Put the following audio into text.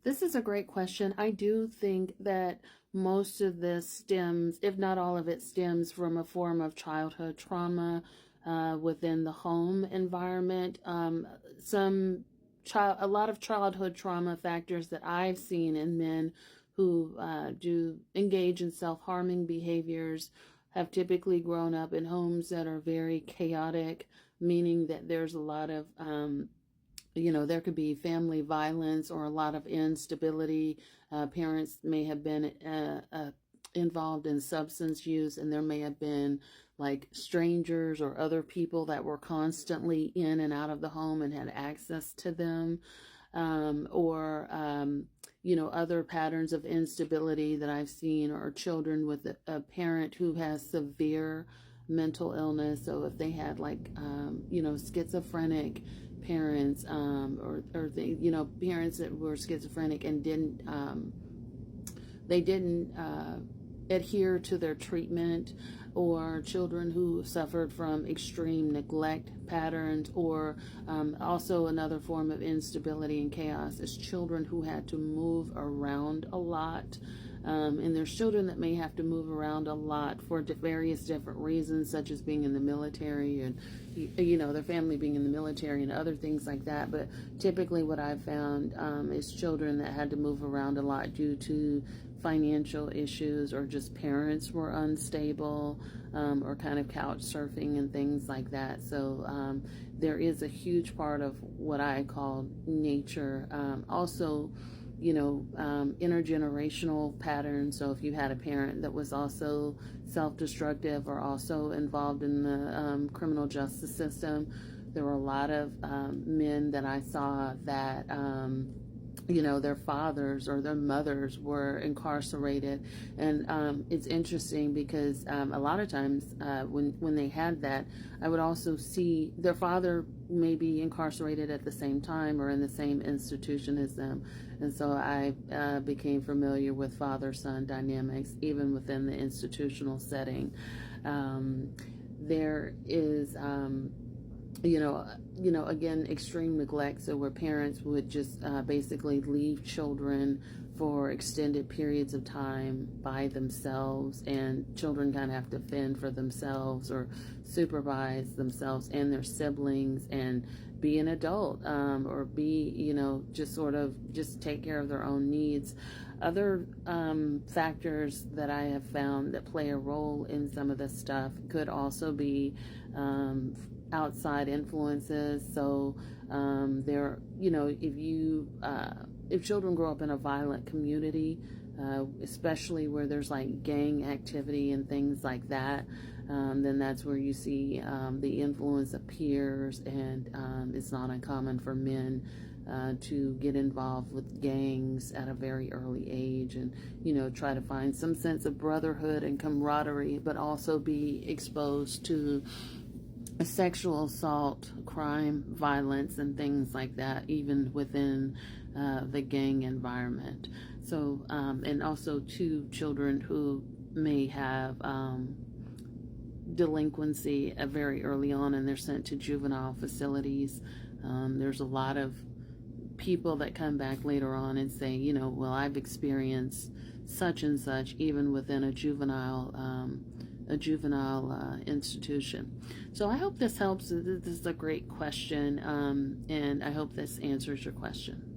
This is a great question. I do think that most of this stems, if not all of it, stems from a form of childhood trauma within the home environment. A lot of childhood trauma factors that I've seen in men who do engage in self-harming behaviors have typically grown up in homes that are very chaotic, meaning that there's a lot of there could be family violence or a lot of instability. Parents may have been involved in substance use, and there may have been like strangers or other people that were constantly in and out of the home and had access to them. Other patterns of instability that I've seen are children with a parent who has severe mental illness. So if they had schizophrenic parents, parents that were schizophrenic and didn't adhere to their treatment, or children who suffered from extreme neglect patterns, or also another form of instability and chaos is children who had to move around a lot. And there's children that may have to move around a lot for various different reasons, such as being in the military and, their family being in the military and other things like that. But typically what I've found is children that had to move around a lot due to financial issues, or just parents were unstable, or kind of couch surfing and things like that. So there is a huge part of what I call nature. Also, intergenerational patterns. So if you had a parent that was also self-destructive or also involved in the criminal justice system, there were a lot of men that I saw that their fathers or their mothers were incarcerated. And it's interesting because a lot of times when they had that, I would also see their father may be incarcerated at the same time or in the same institution as them. And so I became familiar with father-son dynamics even within the institutional setting. There is again, extreme neglect. So where parents would just basically leave children for extended periods of time by themselves, and children kind of have to fend for themselves or supervise themselves and their siblings and be an adult, or be, just take care of their own needs. Other factors that I have found that play a role in some of this stuff could also be outside influences. So if children grow up in a violent community, especially where there's like gang activity and things like that, then that's where you see the influence of peers. And it's not uncommon for men to get involved with gangs at a very early age, and try to find some sense of brotherhood and camaraderie, but also be exposed to sexual assault, crime, violence, and things like that, even within the gang environment. So, and also to children who may have delinquency very early on, and they're sent to juvenile facilities. There's a lot of people that come back later on and say, well, I've experienced such and such, even within a juvenile institution. So I hope this helps. This is a great question, and I hope this answers your question.